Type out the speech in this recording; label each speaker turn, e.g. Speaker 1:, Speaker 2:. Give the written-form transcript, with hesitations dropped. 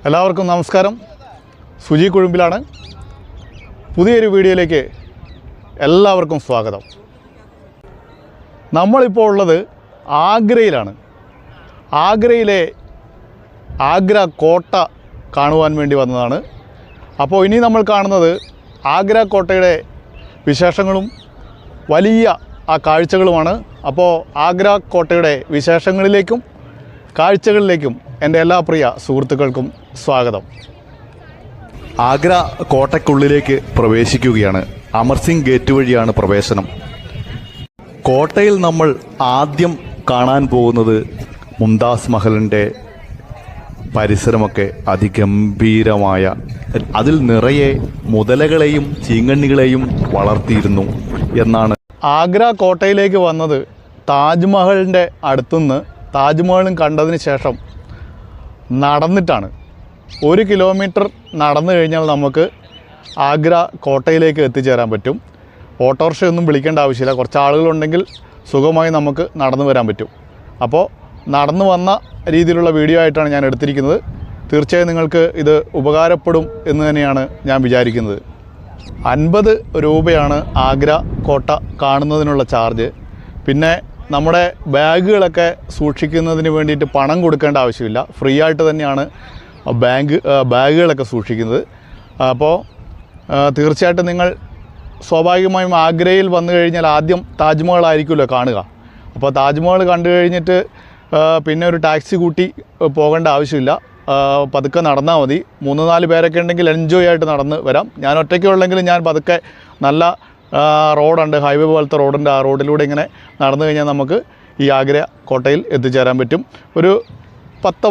Speaker 1: എല്ലാവർക്കും നമസ്കാരം. സുജി കുഴുമ്പിലാണ്. പുതിയൊരു വീഡിയോയിലേക്ക് എല്ലാവർക്കും സ്വാഗതം. നമ്മളിപ്പോൾ ഉള്ളത് ആഗ്രയിലാണ്. ആഗ്രയിലെ ആഗ്ര കോട്ട കാണുവാൻ വേണ്ടി വന്നതാണ്. അപ്പോൾ ഇനി നമ്മൾ കാണുന്നത് ആഗ്ര കോട്ടയുടെ വിശേഷങ്ങളും വലിയ ആ കാഴ്ചകളുമാണ്. അപ്പോൾ ആഗ്ര കോട്ടയുടെ വിശേഷങ്ങളിലേക്കും കാഴ്ചകളിലേക്കും എൻ്റെ എല്ലാ പ്രിയ സുഹൃത്തുക്കൾക്കും സ്വാഗതം. ആഗ്ര കോട്ടയ്ക്കുള്ളിലേക്ക് പ്രവേശിക്കുകയാണ്. അമർസിംഗ് ഗേറ്റ് വഴിയാണ് പ്രവേശനം. കോട്ടയിൽ നമ്മൾ ആദ്യം കാണാൻ പോകുന്നത് മുംതാസ് മഹലിൻ്റെ പരിസരമൊക്കെ അതിഗംഭീരമായ, അതിൽ നിറയെ മുതലകളെയും ചീങ്കണ്ണികളെയും വളർത്തിയിരുന്നു എന്നാണ്. ആഗ്ര കോട്ടയിലേക്ക് വന്നത് താജ്മഹലിൻ്റെ അടുത്തുനിന്ന് താജ്മഹലും കണ്ടതിന് ശേഷം നടന്നിട്ടാണ്. 1 കിലോമീറ്റർ നടന്നു കഴിഞ്ഞാൽ നമുക്ക് ആഗ്ര കോട്ടയിലേക്ക് എത്തിച്ചേരാൻ പറ്റും. ഓട്ടോറിക്ഷയൊന്നും വിളിക്കേണ്ട ആവശ്യമില്ല. കുറച്ച് ആളുകളുണ്ടെങ്കിൽ സുഖമായി നമുക്ക് നടന്നു വരാൻ പറ്റും. അപ്പോൾ നടന്നു വന്ന രീതിയിലുള്ള വീഡിയോ ആയിട്ടാണ് ഞാൻ എടുത്തിരിക്കുന്നത്. തീർച്ചയായും നിങ്ങൾക്ക് ഇത് ഉപകാരപ്പെടും എന്ന് തന്നെയാണ് ഞാൻ വിചാരിക്കുന്നത്. 50 രൂപയാണ് ആഗ്ര കോട്ട കാണുന്നതിനുള്ള ചാർജ്. പിന്നെ നമ്മുടെ ബാഗുകളൊക്കെ സൂക്ഷിക്കുന്നതിന് വേണ്ടിയിട്ട് പണം കൊടുക്കേണ്ട ആവശ്യമില്ല. ഫ്രീ ആയിട്ട് തന്നെയാണ് ബാഗുകളൊക്കെ സൂക്ഷിക്കുന്നത്. അപ്പോൾ തീർച്ചയായിട്ടും നിങ്ങൾ സ്വാഭാവികമായും ആഗ്രയിൽ വന്നു കഴിഞ്ഞാൽ ആദ്യം താജ്മഹൽ ആയിരിക്കുമല്ലോ കാണുക. അപ്പോൾ താജ്മഹൽ കണ്ടു കഴിഞ്ഞിട്ട് പിന്നെ ഒരു ടാക്സി കൂട്ടി പോകേണ്ട ആവശ്യമില്ല. പതുക്കെ നടന്നാൽ മതി. 3-4 പേരൊക്കെ ഉണ്ടെങ്കിൽ എൻജോയ് ആയിട്ട് നടന്ന് വരാം. ഞാൻ ഒറ്റയ്ക്കുള്ളെങ്കിൽ ഞാൻ പതുക്കെ നല്ല റോഡുണ്ട്, ഹൈവേ പോലത്തെ റോഡുണ്ട്. ആ റോഡിലൂടെ ഇങ്ങനെ നടന്നു കഴിഞ്ഞാൽ നമുക്ക് ഈ ആഗ്ര കോട്ടയിൽ എത്തിച്ചേരാൻ പറ്റും. ഒരു 10